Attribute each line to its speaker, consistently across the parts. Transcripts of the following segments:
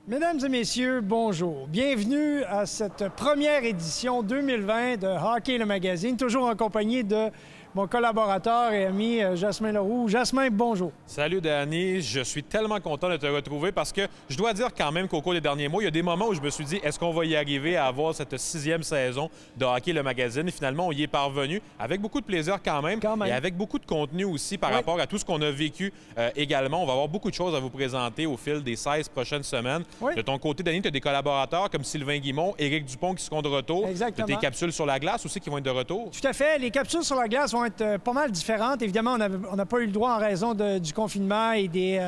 Speaker 1: Mesdames et messieurs, bonjour. Bienvenue à cette première édition 2020 de Hockey le magazine, toujours en compagnie de mon collaborateur et ami Jasmin Leroux. Jasmin, bonjour.
Speaker 2: Salut Danny, je suis tellement content de te retrouver parce que je dois dire quand même qu'au cours des derniers mois, il y a des moments où je me suis dit, est-ce qu'on va y arriver à avoir cette 6e saison de Hockey le magazine? Et finalement, on y est parvenu avec beaucoup de plaisir quand même. Et avec beaucoup de contenu aussi par rapport à tout ce qu'on a vécu également. On va avoir beaucoup de choses à vous présenter au fil des 16 prochaines semaines. De ton côté, Danny, tu as des collaborateurs comme Sylvain Guimont, Éric Dupont qui seront de retour.
Speaker 1: Exactement.
Speaker 2: Tu as des capsules sur la glace aussi qui vont être de retour.
Speaker 1: Tout à fait. Les capsules sur la glace vont être pas mal différentes. Évidemment, on n'a pas eu le droit en raison du confinement et des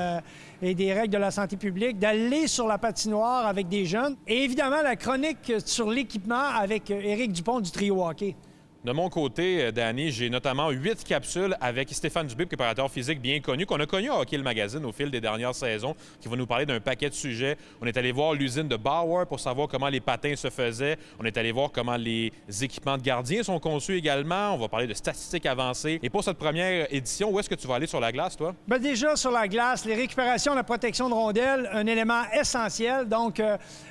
Speaker 1: règles de la santé publique d'aller sur la patinoire avec des jeunes. Et évidemment, la chronique sur l'équipement avec Éric Dupont du trio hockey.
Speaker 2: De mon côté, Danny, j'ai notamment 8 capsules avec Stéphane Dubé, préparateur physique bien connu, qu'on a connu à Hockey le magazine au fil des dernières saisons, qui va nous parler d'un paquet de sujets. On est allé voir l'usine de Bauer pour savoir comment les patins se faisaient. On est allé voir comment les équipements de gardiens sont conçus également. On va parler de statistiques avancées. Et pour cette première édition, où est-ce que tu vas aller sur la glace, toi? Bien,
Speaker 1: déjà, sur la glace, les récupérations, la protection de rondelles, un élément essentiel. Donc,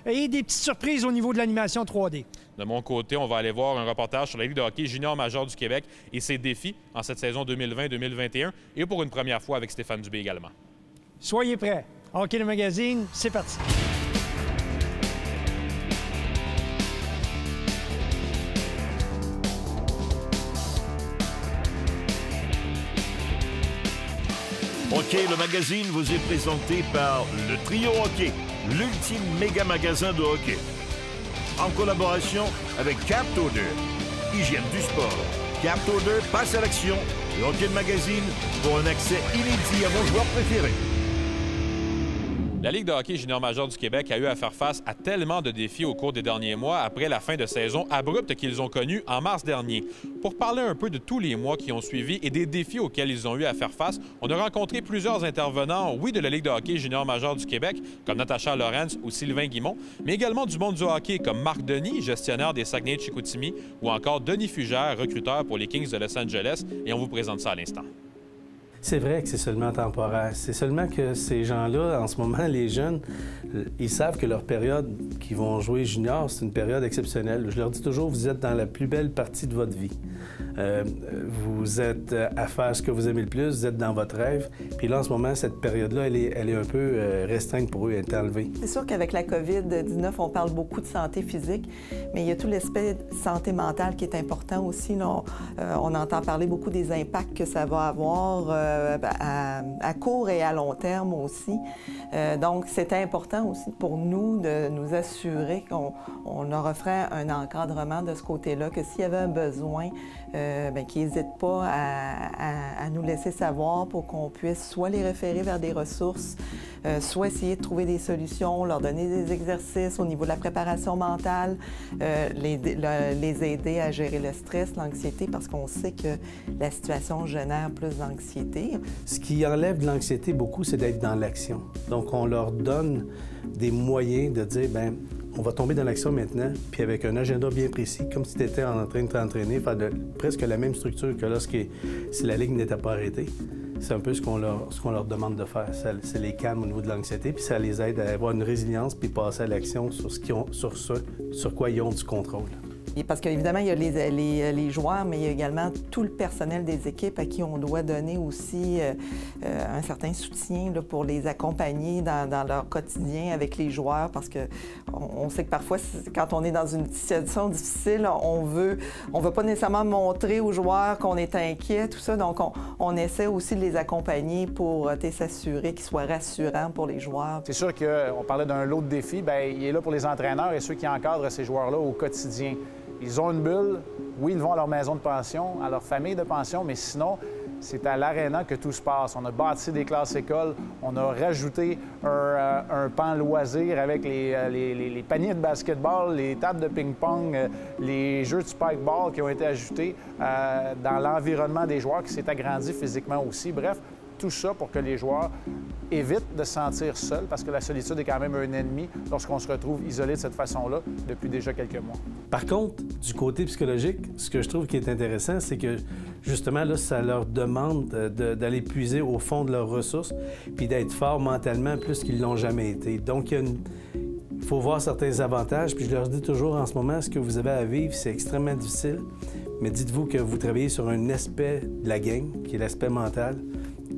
Speaker 1: et des petites surprises au niveau de l'animation 3D.
Speaker 2: De mon côté, on va aller voir un reportage sur la Ligue de hockey junior majeur du Québec et ses défis en cette saison 2020-2021 et pour une première fois avec Stéphane Dubé également.
Speaker 1: Soyez prêts. Hockey le magazine, c'est parti.
Speaker 3: Hockey le magazine vous est présenté par le Trio Hockey, l'ultime méga magasin de hockey. En collaboration avec CapTorder, hygiène du sport. CapTorder passe à l'action et Hockey le magazine pour un accès inédit à vos joueurs préférés.
Speaker 2: La Ligue de hockey junior majeur du Québec a eu à faire face à tellement de défis au cours des derniers mois après la fin de saison abrupte qu'ils ont connue en mars dernier. Pour parler un peu de tous les mois qui ont suivi et des défis auxquels ils ont eu à faire face, on a rencontré plusieurs intervenants, oui, de la Ligue de hockey junior majeur du Québec, comme Natacha Lawrence ou Sylvain Guimont, mais également du monde du hockey comme Marc Denis, gestionnaire des Saguenay de Chicoutimi, ou encore Denis Fugère, recruteur pour les Kings de Los Angeles, et on vous présente ça à l'instant.
Speaker 4: C'est vrai que c'est seulement temporaire. C'est seulement que ces gens-là, en ce moment, les jeunes, ils savent que leur période qu'ils vont jouer junior, c'est une période exceptionnelle. Je leur dis toujours, vous êtes dans la plus belle partie de votre vie. Vous êtes à faire ce que vous aimez le plus, vous êtes dans votre rêve. Puis là, en ce moment, cette période-là, elle est un peu restreinte pour eux, elle est enlevée.
Speaker 5: C'est sûr qu'avec la COVID-19, on parle beaucoup de santé physique, mais il y a tout l'aspect de santé mentale qui est important aussi. Là, on entend parler beaucoup des impacts que ça va avoir à court et à long terme aussi. Donc, c'était important aussi pour nous de nous assurer qu'on leur offrait un encadrement de ce côté-là, que s'il y avait un besoin, qu'ils n'hésitent pas à nous laisser savoir pour qu'on puisse soit les référer vers des ressources, soit essayer de trouver des solutions, leur donner des exercices au niveau de la préparation mentale, les aider à gérer le stress, l'anxiété, parce qu'on sait que la situation génère plus d'anxiété.
Speaker 4: Ce qui enlève de l'anxiété beaucoup, c'est d'être dans l'action. Donc, on leur donne des moyens de dire, bien, on va tomber dans l'action maintenant, puis avec un agenda bien précis, comme si tu étais en train de t'entraîner, faire presque la même structure que si la ligue n'était pas arrêtée. C'est un peu ce qu'on leur demande de faire. Ça les calme au niveau de l'anxiété, puis ça les aide à avoir une résilience, puis passer à l'action sur quoi ils ont du contrôle.
Speaker 5: Parce qu'évidemment, il y a les joueurs, mais il y a également tout le personnel des équipes à qui on doit donner aussi un certain soutien là, pour les accompagner dans leur quotidien avec les joueurs, parce qu'on sait que parfois, quand on est dans une situation difficile, on veut pas nécessairement montrer aux joueurs qu'on est inquiet, tout ça. Donc, on essaie aussi de les accompagner pour s'assurer qu'ils soient rassurants pour les joueurs.
Speaker 6: C'est sûr qu'on parlait d'un lot de défis. Bien, il est là pour les entraîneurs et ceux qui encadrent ces joueurs-là au quotidien. Ils ont une bulle. Oui, ils vont à leur maison de pension, à leur famille de pension, mais sinon, c'est à l'aréna que tout se passe. On a bâti des classes écoles, on a rajouté un pan loisir avec les paniers de basketball, les tables de ping-pong, les jeux de spike-ball qui ont été ajoutés dans l'environnement des joueurs qui s'est agrandi physiquement aussi. Bref, tout ça pour que les joueurs évitent de se sentir seuls, parce que la solitude est quand même un ennemi lorsqu'on se retrouve isolé de cette façon-là depuis déjà quelques mois.
Speaker 4: Par contre, du côté psychologique, ce que je trouve qui est intéressant, c'est que justement, là, ça leur demande d'aller puiser au fond de leurs ressources puis d'être forts mentalement plus qu'ils l'ont jamais été. Donc, il Il faut voir certains avantages, puis je leur dis toujours en ce moment, ce que vous avez à vivre, c'est extrêmement difficile, mais dites-vous que vous travaillez sur un aspect de la game, qui est l'aspect mental,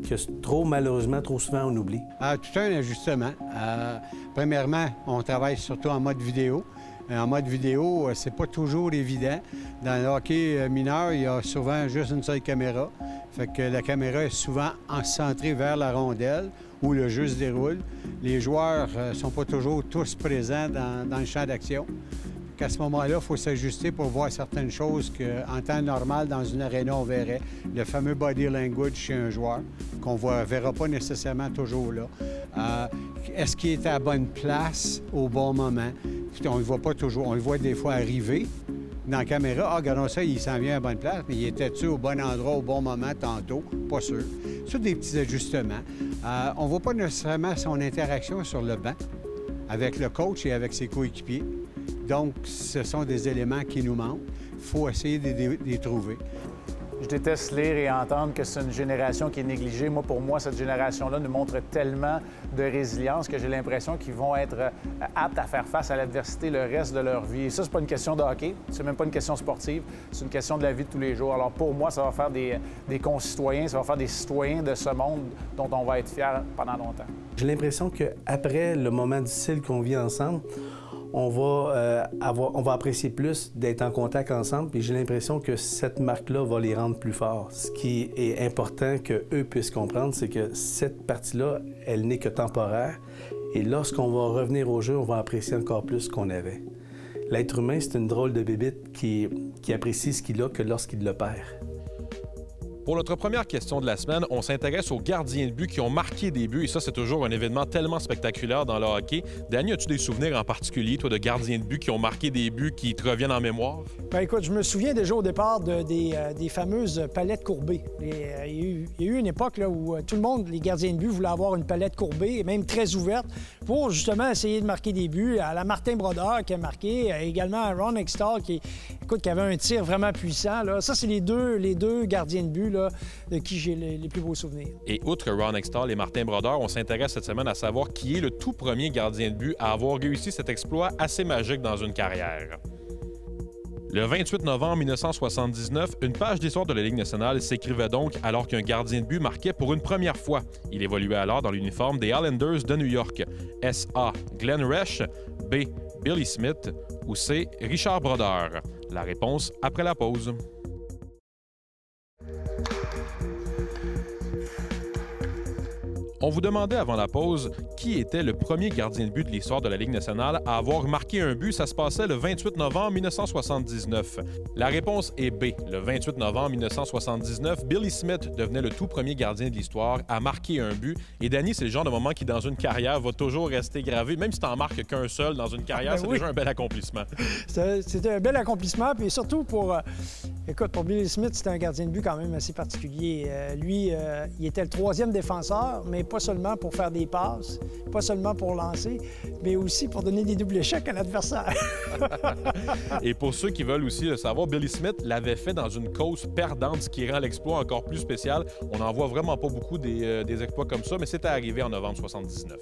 Speaker 4: que malheureusement, trop souvent, on oublie.
Speaker 7: Tout un ajustement. Premièrement, on travaille surtout en mode vidéo. En mode vidéo, c'est pas toujours évident. Dans le hockey mineur, il y a souvent juste une seule caméra. Fait que la caméra est souvent centrée vers la rondelle où le jeu se déroule. Les joueurs ne sont pas toujours tous présents dans le champ d'action. À ce moment-là, il faut s'ajuster pour voir certaines choses qu'en temps normal, dans une aréna, on verrait. Le fameux body language chez un joueur, qu'on ne verra pas nécessairement toujours là. Est-ce qu'il est à la bonne place au bon moment? On ne le voit pas toujours. On le voit des fois arriver dans la caméra. Ah, regardons ça, il s'en vient à la bonne place, mais il était-tu au bon endroit au bon moment tantôt? Pas sûr. C'est des petits ajustements. On ne voit pas nécessairement son interaction sur le banc avec le coach et avec ses coéquipiers. Donc, ce sont des éléments qui nous manquent. Il faut essayer de les trouver.
Speaker 6: Je déteste lire et entendre que c'est une génération qui est négligée. Moi, pour moi, cette génération-là nous montre tellement de résilience que j'ai l'impression qu'ils vont être aptes à faire face à l'adversité le reste de leur vie. Et ça, c'est pas une question de hockey, c'est même pas une question sportive, c'est une question de la vie de tous les jours. Alors pour moi, ça va faire des concitoyens, ça va faire des citoyens de ce monde dont on va être fiers pendant longtemps.
Speaker 4: J'ai l'impression qu'après le moment difficile qu'on vit ensemble, on va apprécier plus d'être en contact ensemble, puis j'ai l'impression que cette marque-là va les rendre plus forts. Ce qui est important qu'eux puissent comprendre, c'est que cette partie-là, elle n'est que temporaire, et lorsqu'on va revenir au jeu, on va apprécier encore plus ce qu'on avait. L'être humain, c'est une drôle de bébite qui apprécie ce qu'il a que lorsqu'il le perd.
Speaker 2: Pour notre première question de la semaine, on s'intéresse aux gardiens de but qui ont marqué des buts. Et ça, c'est toujours un événement tellement spectaculaire dans le hockey. Danny, as-tu des souvenirs en particulier, toi, de gardiens de but qui ont marqué des buts qui te reviennent en mémoire?
Speaker 1: Bien, écoute, je me souviens déjà au départ des fameuses palettes courbées. Il y a eu une époque là, où tout le monde, les gardiens de but, voulaient avoir une palette courbée, même très ouverte, pour justement essayer de marquer des buts. À la Martin Brodeur qui a marqué, également à Ron Hextall qui avait un tir vraiment puissant. Là. Ça, c'est les deux gardiens de but là, de qui j'ai les plus beaux souvenirs.
Speaker 2: Et outre Ron Hextall et Martin Brodeur, on s'intéresse cette semaine à savoir qui est le tout premier gardien de but à avoir réussi cet exploit assez magique dans une carrière. Le 28 novembre 1979, une page d'histoire de la Ligue nationale s'écrivait donc alors qu'un gardien de but marquait pour une première fois. Il évoluait alors dans l'uniforme des Islanders de New York. Est-ce A. Glenn Resch, B. Billy Smith ou C. Richard Brodeur? La réponse après la pause. On vous demandait avant la pause qui était le premier gardien de but de l'histoire de la Ligue nationale à avoir marqué un but. Ça se passait le 28 novembre 1979. La réponse est B. Le 28 novembre 1979, Billy Smith devenait le tout premier gardien de l'histoire à marquer un but. Et Danny, c'est le genre de moment qui, dans une carrière, va toujours rester gravé. Même si tu n'en marques qu'un seul dans une carrière, c'est déjà un bel accomplissement.
Speaker 1: C'était un bel accomplissement. Puis surtout pour Billy Smith, c'était un gardien de but quand même assez particulier. Lui, il était le troisième défenseur, mais pas seulement pour faire des passes, pas seulement pour lancer, mais aussi pour donner des doubles échecs à l'adversaire.
Speaker 2: Et pour ceux qui veulent aussi le savoir, Billy Smith l'avait fait dans une cause perdante, ce qui rend l'exploit encore plus spécial. On n'en voit vraiment pas beaucoup des exploits comme ça, mais c'était arrivé en novembre 1979.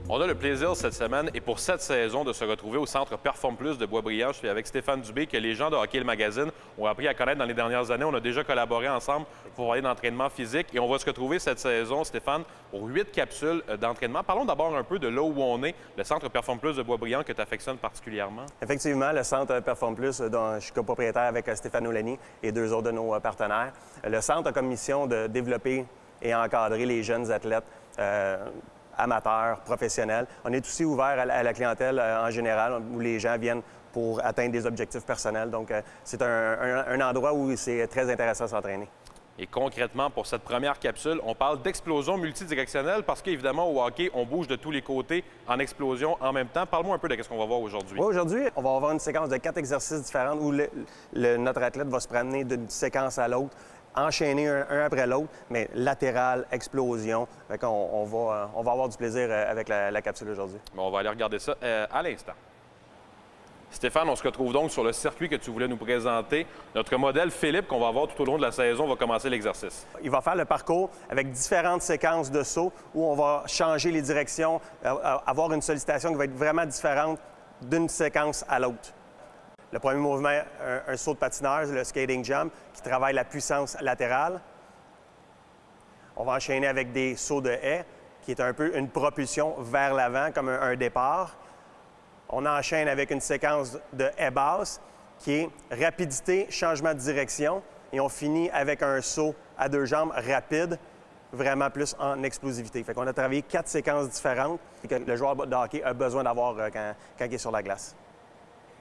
Speaker 2: On a le plaisir cette semaine et pour cette saison de se retrouver au Centre Perform Plus de Boisbriand. Je suis avec Stéphane Dubé, que les gens de Hockey le Magazine ont appris à connaître dans les dernières années. On a déjà collaboré ensemble pour parler d'entraînement physique et on va se retrouver cette saison, Stéphane, pour 8 capsules d'entraînement. Parlons d'abord un peu de là où on est, le Centre Perform Plus de Boisbriand que tu affectionnes particulièrement.
Speaker 8: Effectivement, le Centre Perform Plus, dont je suis copropriétaire avec Stéphane Oulani et 2 autres de nos partenaires. Le Centre a comme mission de développer et encadrer les jeunes athlètes amateurs, professionnels. On est aussi ouvert à la clientèle en général, où les gens viennent pour atteindre des objectifs personnels. Donc, c'est un endroit où c'est très intéressant de s'entraîner.
Speaker 2: Et concrètement, pour cette première capsule, on parle d'explosion multidirectionnelle parce qu'évidemment, au hockey, on bouge de tous les côtés en explosion en même temps. Parle-moi un peu de ce qu'on va voir aujourd'hui.
Speaker 8: Oui, aujourd'hui, on va avoir une séquence de 4 exercices différents où notre athlète va se promener d'une séquence à l'autre, enchaîner un après l'autre, mais latéral, explosion. On va avoir du plaisir avec la capsule aujourd'hui.
Speaker 2: Bon, on va aller regarder ça à l'instant. Stéphane, on se retrouve donc sur le circuit que tu voulais nous présenter. Notre modèle Philippe, qu'on va avoir tout au long de la saison, va commencer l'exercice.
Speaker 8: Il va faire le parcours avec différentes séquences de sauts où on va changer les directions, avoir une sollicitation qui va être vraiment différente d'une séquence à l'autre. Le premier mouvement, un saut de patineur, le skating jump, qui travaille la puissance latérale. On va enchaîner avec des sauts de haie, qui est un peu une propulsion vers l'avant, comme un départ. On enchaîne avec une séquence de haie basse, qui est rapidité, changement de direction. Et on finit avec un saut à 2 jambes rapide, vraiment plus en explosivité. Fait qu'on a travaillé 4 séquences différentes que le joueur de hockey a besoin d'avoir quand il est sur la glace.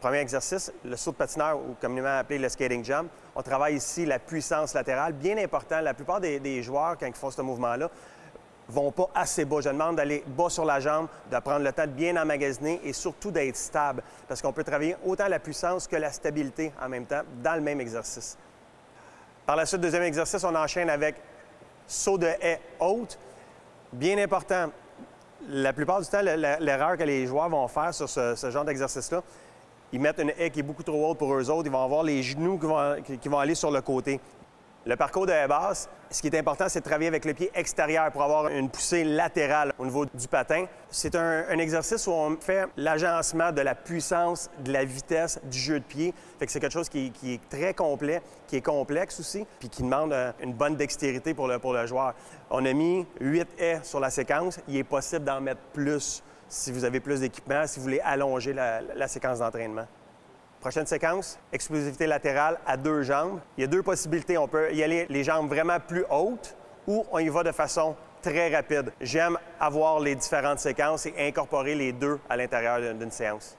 Speaker 8: Premier exercice, le saut de patineur, ou communément appelé le skating jump. On travaille ici la puissance latérale, bien important. La plupart des joueurs, quand ils font ce mouvement-là, vont pas assez bas. Je demande d'aller bas sur la jambe, de prendre le temps de bien emmagasiner et surtout d'être stable, parce qu'on peut travailler autant la puissance que la stabilité en même temps dans le même exercice. Par la suite, deuxième exercice, on enchaîne avec saut de haie haute. Bien important, la plupart du temps, l'erreur que les joueurs vont faire sur ce genre d'exercice-là, ils mettent une haie qui est beaucoup trop haute pour eux autres. Ils vont avoir les genoux qui vont aller sur le côté. Le parcours de haie basse, ce qui est important, c'est de travailler avec le pied extérieur pour avoir une poussée latérale au niveau du patin. C'est un exercice où on fait l'agencement de la puissance, de la vitesse, du jeu de pied. Fait que c'est quelque chose qui est très complet, qui est complexe aussi, puis qui demande une bonne dextérité pour le joueur. On a mis 8 haies sur la séquence. Il est possible d'en mettre plus si vous avez plus d'équipement, si vous voulez allonger la séquence d'entraînement. Prochaine séquence, explosivité latérale à 2 jambes. Il y a 2 possibilités. On peut y aller les jambes vraiment plus hautes ou on y va de façon très rapide. J'aime avoir les différentes séquences et incorporer les 2 à l'intérieur d'une séance.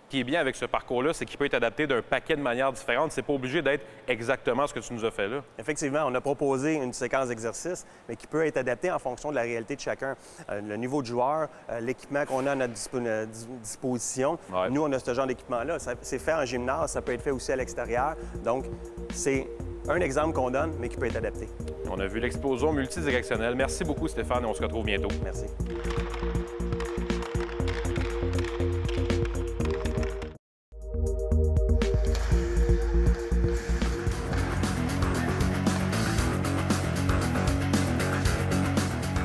Speaker 2: Ce qui est bien avec ce parcours-là, c'est qu'il peut être adapté d'un paquet de manières différentes. C'est pas obligé d'être exactement ce que tu nous as fait là.
Speaker 8: Effectivement, on a proposé une séquence d'exercice, mais qui peut être adaptée en fonction de la réalité de chacun. Le niveau de joueur, l'équipement qu'on a à notre disposition.
Speaker 2: Ouais.
Speaker 8: Nous, on a ce genre d'équipement-là. C'est fait en gymnase, ça peut être fait aussi à l'extérieur. Donc, c'est un exemple qu'on donne, mais qui peut être adapté.
Speaker 2: On a vu l'explosion multidirectionnelle. Merci beaucoup, Stéphane, et on se retrouve bientôt.
Speaker 8: Merci.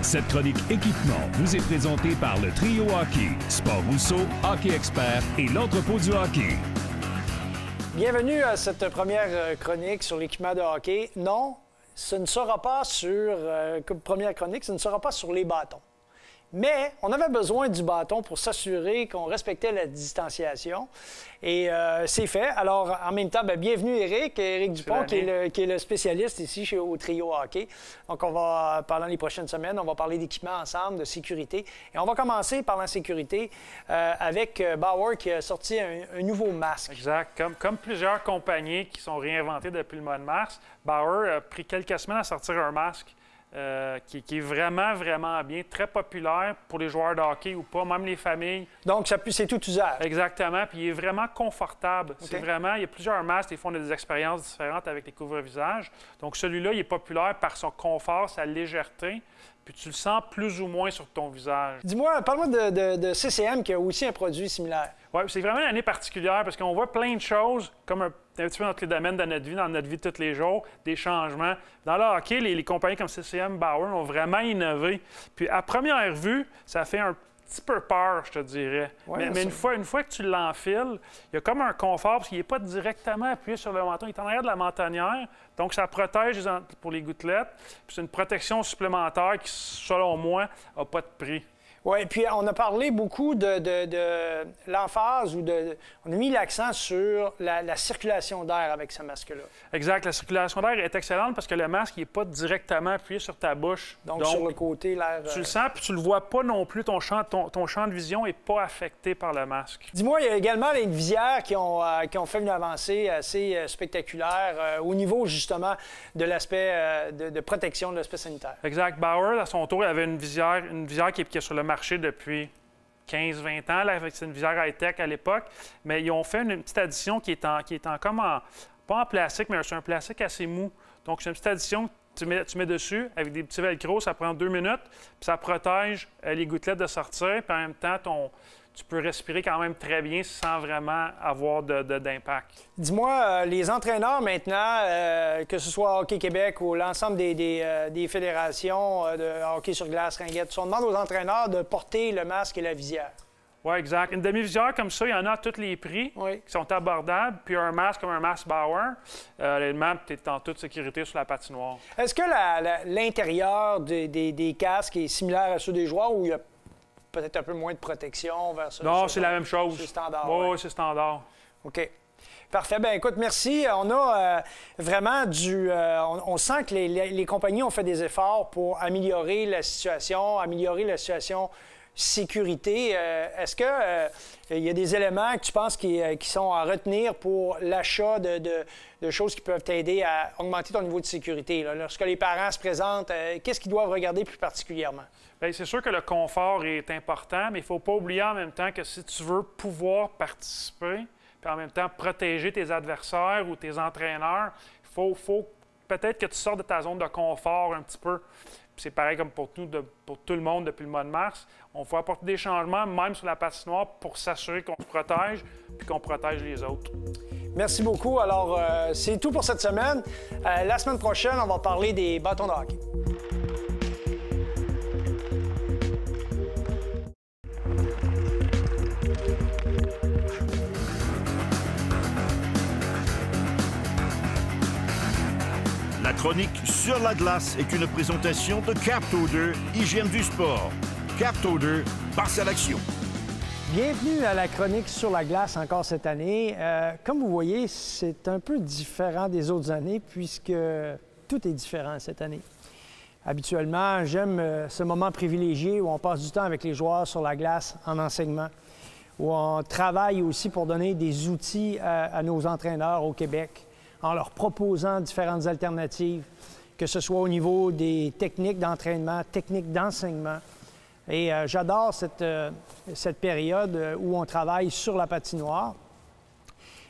Speaker 9: Cette chronique équipement vous est présentée par le Trio Hockey, Sport Rousseau, Hockey Expert et l'entrepôt du hockey.
Speaker 1: Bienvenue à cette première chronique sur l'équipement de hockey. Non, ce ne sera pas sur, comme première chronique, ce ne sera pas sur les bâtons. Mais on avait besoin du bâton pour s'assurer qu'on respectait la distanciation. Et c'est fait. Alors, en même temps, bienvenue Éric Dupont, qui est le spécialiste ici au Trio Hockey. Donc, on va, pendant les prochaines semaines, on va parler d'équipement ensemble, de sécurité. Et on va commencer par la sécurité avec Bauer qui a sorti un nouveau masque.
Speaker 10: Exact. Comme plusieurs compagnies qui sont réinventées depuis le mois de mars, Bauer a pris quelques semaines à sortir un masque qui est vraiment, vraiment bien, très populaire pour les joueurs de hockey ou pas, même les familles.
Speaker 1: Donc, c'est tout usage.
Speaker 10: Exactement, puis il est vraiment confortable.
Speaker 1: Okay.
Speaker 10: C'est vraiment, il y a plusieurs masques, des fois on a des expériences différentes avec les couvre-visages. Donc, celui-là, il est populaire par son confort, sa légèreté, puis tu le sens plus ou moins sur ton visage.
Speaker 1: Dis-moi, parle-moi de CCM qui a aussi un produit similaire.
Speaker 10: Oui, c'est vraiment une année particulière parce qu'on voit plein de choses, comme un petit peu dans tous les domaines de notre vie, dans notre vie de tous les jours, des changements. Dans le hockey, les compagnies comme CCM, Bauer ont vraiment innové. Puis à première vue, ça fait un petit peu peur, je te dirais.
Speaker 1: Ouais,
Speaker 10: mais une fois que tu l'enfiles, il y a comme un confort parce qu'il n'est pas directement appuyé sur le menton. Il est en arrière de la mentonnière, donc ça protège pour les gouttelettes. Puis c'est une protection supplémentaire qui, selon moi, n'a pas de prix.
Speaker 1: Oui, puis on a parlé beaucoup de l'emphase on a mis l'accent sur la circulation d'air avec ce masque-là.
Speaker 10: Exact. La circulation d'air est excellente parce que le masque n'est pas directement appuyé sur ta bouche.
Speaker 1: Donc sur le côté, l'air...
Speaker 10: Tu le sens, puis tu le vois pas non plus. Ton champ de vision n'est pas affecté par le masque.
Speaker 1: Dis-moi, il y a également les visières qui ont fait une avancée assez spectaculaire au niveau, justement, de l'aspect de protection de l'aspect sanitaire.
Speaker 10: Exact. Bauer, à son tour, avait une visière qui est sur le marché depuis 15-20 ans, là, avec une visière high-tech à l'époque, mais ils ont fait une petite addition qui est pas en plastique, mais c'est un plastique assez mou. Donc, c'est une petite addition tu mets dessus avec des petits velcro, ça prend 2 minutes, puis ça protège les gouttelettes de sortir, puis en même temps, tu peux respirer quand même très bien sans vraiment avoir d'impact.
Speaker 1: Dis-moi, les entraîneurs maintenant, que ce soit Hockey Québec ou l'ensemble des fédérations de hockey sur glace, ringuettes, on demande aux entraîneurs de porter le masque et la visière.
Speaker 10: Oui, exact. Une demi-visière comme ça, il y en a à tous les prix qui sont abordables. Puis un masque comme un masque Bauer, honnêtement, tu es en toute sécurité sur la patinoire.
Speaker 1: Est-ce que l'intérieur des casques est similaire à ceux des joueurs ou il y a peut-être un peu moins de protection vers ça?
Speaker 10: Non, c'est la même chose.
Speaker 1: C'est standard.
Speaker 10: Oui, c'est standard.
Speaker 1: OK. Parfait. Bien, écoute, merci. On a vraiment on sent que les compagnies ont fait des efforts pour améliorer la situation sécurité. Est-ce qu'il y a des éléments que tu penses qui sont à retenir pour l'achat de choses qui peuvent t'aider à augmenter ton niveau de sécurité? Là? Lorsque les parents se présentent, qu'est-ce qu'ils doivent regarder plus particulièrement?
Speaker 10: Bien, c'est sûr que le confort est important, mais il ne faut pas oublier en même temps que si tu veux pouvoir participer, puis en même temps protéger tes adversaires ou tes entraîneurs, il faut peut-être que tu sortes de ta zone de confort un petit peu. C'est pareil comme pour tout le monde depuis le mois de mars. On faut apporter des changements, même sur la patinoire, pour s'assurer qu'on se protège puis qu'on protège les autres.
Speaker 1: Merci beaucoup. Alors, c'est tout pour cette semaine. La semaine prochaine, on va parler des bâtons de hockey.
Speaker 3: La chronique sur la glace est une présentation de Captoder, hygiène du sport. Captoder, passe à l'action.
Speaker 1: Bienvenue à la chronique sur la glace encore cette année. Comme vous voyez, c'est un peu différent des autres années puisque tout est différent cette année. Habituellement, j'aime ce moment privilégié où on passe du temps avec les joueurs sur la glace en enseignement, où on travaille aussi pour donner des outils à nos entraîneurs au Québec, en leur proposant différentes alternatives, que ce soit au niveau des techniques d'entraînement, techniques d'enseignement. Et j'adore cette période où on travaille sur la patinoire.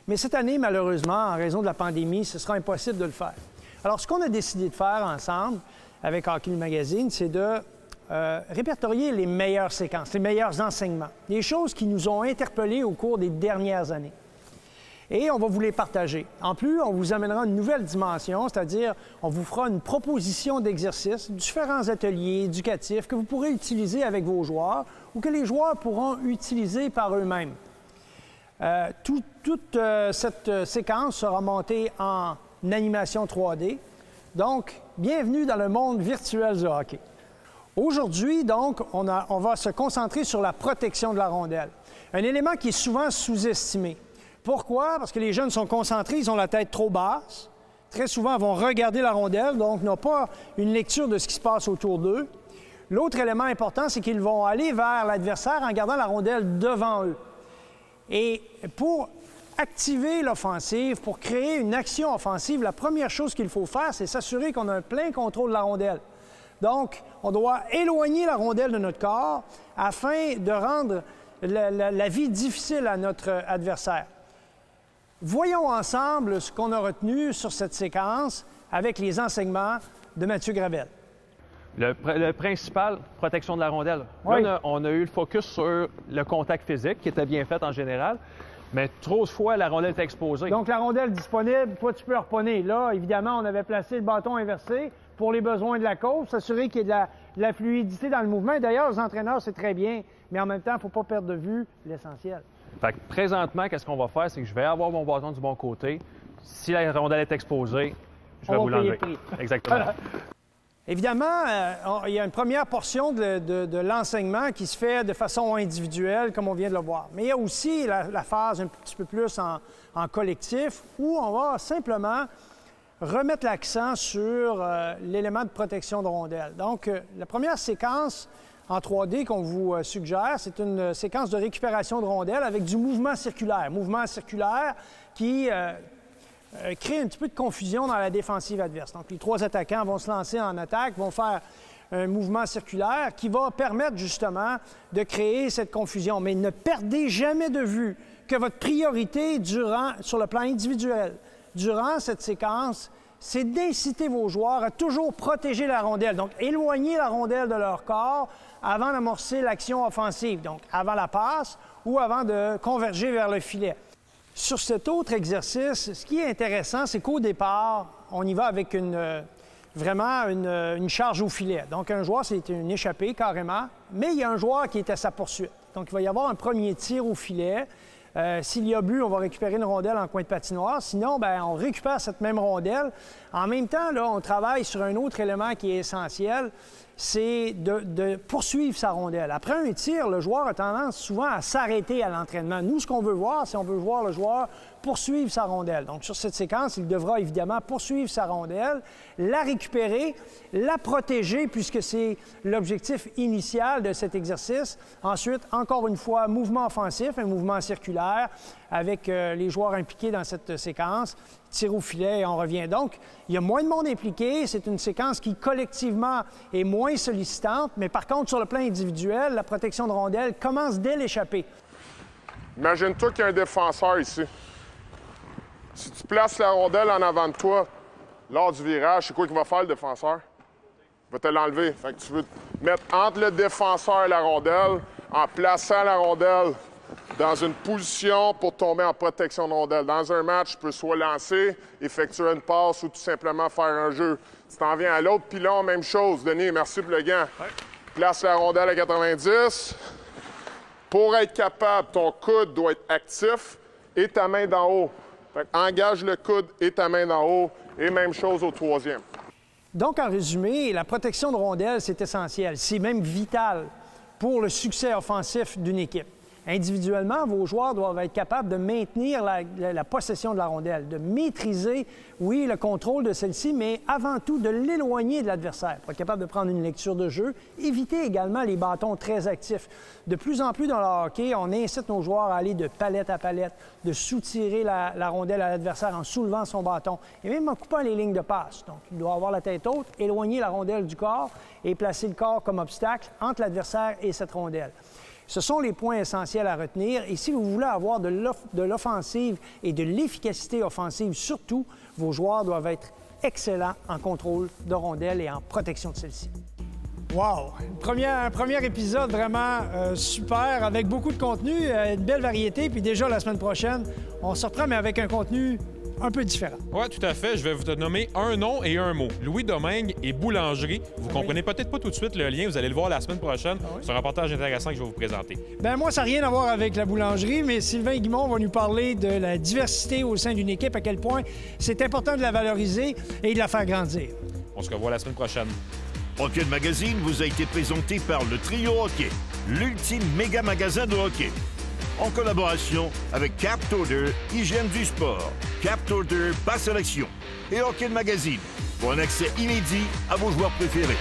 Speaker 1: Mais cette année, malheureusement, en raison de la pandémie, ce sera impossible de le faire. Alors, ce qu'on a décidé de faire ensemble avec Hockey Magazine, c'est de répertorier les meilleures séquences, les meilleurs enseignements, des choses qui nous ont interpellés au cours des dernières années. Et on va vous les partager. En plus, on vous amènera une nouvelle dimension, c'est-à-dire on vous fera une proposition d'exercices, différents ateliers éducatifs que vous pourrez utiliser avec vos joueurs ou que les joueurs pourront utiliser par eux-mêmes. Toute cette séquence sera montée en animation 3D. Donc, bienvenue dans le monde virtuel du hockey. Aujourd'hui, donc, on va se concentrer sur la protection de la rondelle, un élément qui est souvent sous-estimé. Pourquoi? Parce que les jeunes sont concentrés, ils ont la tête trop basse. Très souvent, ils vont regarder la rondelle, donc n'ont pas une lecture de ce qui se passe autour d'eux. L'autre élément important, c'est qu'ils vont aller vers l'adversaire en gardant la rondelle devant eux. Et pour activer l'offensive, pour créer une action offensive, la première chose qu'il faut faire, c'est s'assurer qu'on a un plein contrôle de la rondelle. Donc, on doit éloigner la rondelle de notre corps afin de rendre la vie difficile à notre adversaire. Voyons ensemble ce qu'on a retenu sur cette séquence avec les enseignements de Mathieu Gravel.
Speaker 11: Le principal, protection de la rondelle.
Speaker 1: Oui.
Speaker 11: Là, on a eu le focus sur le contact physique, qui était bien fait en général, mais trop de fois, la rondelle est exposée.
Speaker 1: Donc, la rondelle disponible, toi, tu peux reponner. Là, évidemment, on avait placé le bâton inversé pour les besoins de la course, s'assurer qu'il y ait de la fluidité dans le mouvement. D'ailleurs, les entraîneurs, c'est très bien, mais en même temps, il ne faut pas perdre de vue l'essentiel.
Speaker 11: Fait que présentement, qu'est-ce qu'on va faire? C'est que je vais avoir mon bâton du bon côté. Si la rondelle est exposée, je vais vous l'enlever. Exactement. Voilà.
Speaker 1: Évidemment, il y a une première portion de l'enseignement qui se fait de façon individuelle, comme on vient de le voir. Mais il y a aussi la phase un petit peu plus en collectif, où on va simplement remettre l'accent sur l'élément de protection de rondelle. Donc, la première séquence en 3D qu'on vous suggère, c'est une séquence de récupération de rondelles avec du mouvement circulaire. Mouvement circulaire qui crée un petit peu de confusion dans la défensive adverse. Donc, les trois attaquants vont se lancer en attaque, vont faire un mouvement circulaire qui va permettre justement de créer cette confusion. Mais ne perdez jamais de vue que votre priorité sur le plan individuel, durant cette séquence, c'est d'inciter vos joueurs à toujours protéger la rondelle. Donc, éloigner la rondelle de leur corps avant d'amorcer l'action offensive, donc avant la passe ou avant de converger vers le filet. Sur cet autre exercice, ce qui est intéressant, c'est qu'au départ, on y va avec vraiment une charge au filet. Donc, un joueur, c'est une échappée carrément, mais il y a un joueur qui est à sa poursuite. Donc, il va y avoir un premier tir au filet. S'il y a but, on va récupérer une rondelle en coin de patinoire. Sinon, bien, on récupère cette même rondelle. En même temps, là, on travaille sur un autre élément qui est essentiel, c'est de poursuivre sa rondelle. Après un tir, le joueur a tendance souvent à s'arrêter à l'entraînement. Nous, ce qu'on veut voir, c'est on veut voir le joueur poursuivre sa rondelle. Donc, sur cette séquence, il devra évidemment poursuivre sa rondelle, la récupérer, la protéger, puisque c'est l'objectif initial de cet exercice. Ensuite, encore une fois, mouvement offensif, un mouvement circulaire avec les joueurs impliqués dans cette séquence. Tir au filet et on revient. Donc, il y a moins de monde impliqué. C'est une séquence qui, collectivement, est moins sollicitante. Mais par contre, sur le plan individuel, la protection de rondelle commence dès l'échappée.
Speaker 12: Imagine-toi qu'il y a un défenseur ici. Si tu places la rondelle en avant de toi, lors du virage, c'est quoi qu'il va faire, le défenseur? Il va te l'enlever. Fait que tu veux te mettre entre le défenseur et la rondelle en plaçant la rondelle dans une position pour tomber en protection de rondelle. Dans un match, tu peux soit lancer, effectuer une passe ou tout simplement faire un jeu. Tu t'en viens à l'autre pilon, même chose. Denis, merci pour le gant. Ouais. Place la rondelle à 90. Pour être capable, ton coude doit être actif et ta main d'en haut. Fait engage le coude et ta main d'en haut. Et même chose au troisième.
Speaker 1: Donc, en résumé, la protection de rondelle, c'est essentiel. C'est même vital pour le succès offensif d'une équipe. Individuellement, vos joueurs doivent être capables de maintenir la possession de la rondelle, de maîtriser, oui, le contrôle de celle-ci, mais avant tout de l'éloigner de l'adversaire pour être capable de prendre une lecture de jeu, éviter également les bâtons très actifs. De plus en plus dans le hockey, on incite nos joueurs à aller de palette à palette, de soutirer la rondelle à l'adversaire en soulevant son bâton et même en coupant les lignes de passe. Donc, il doit avoir la tête haute, éloigner la rondelle du corps et placer le corps comme obstacle entre l'adversaire et cette rondelle. Ce sont les points essentiels à retenir. Et si vous voulez avoir de l'offensive et de l'efficacité offensive, surtout, vos joueurs doivent être excellents en contrôle de rondelles et en protection de celle-ci. Wow! Un premier épisode vraiment super, avec beaucoup de contenu, une belle variété. Puis déjà, la semaine prochaine, on se reprend, mais avec un contenu un peu différent.
Speaker 2: Oui, tout à fait. Je vais vous nommer un nom et un mot. Louis Domingue et boulangerie. Vous comprenez peut-être pas tout de suite le lien. Vous allez le voir la semaine prochaine. C'est un reportage intéressant que je vais vous présenter. Bien,
Speaker 1: moi, ça n'a rien à voir avec la boulangerie, mais Sylvain Guimond va nous parler de la diversité au sein d'une équipe, à quel point c'est important de la valoriser et de la faire grandir.
Speaker 2: On se revoit la semaine prochaine.
Speaker 3: Hockey le Magazine vous a été présenté par le Trio Hockey, l'ultime méga magasin de hockey. En collaboration avec Captorder, Hygiène du sport, Captorder, Pass Sélection et Hockey le Magazine pour un accès inédit à vos joueurs préférés.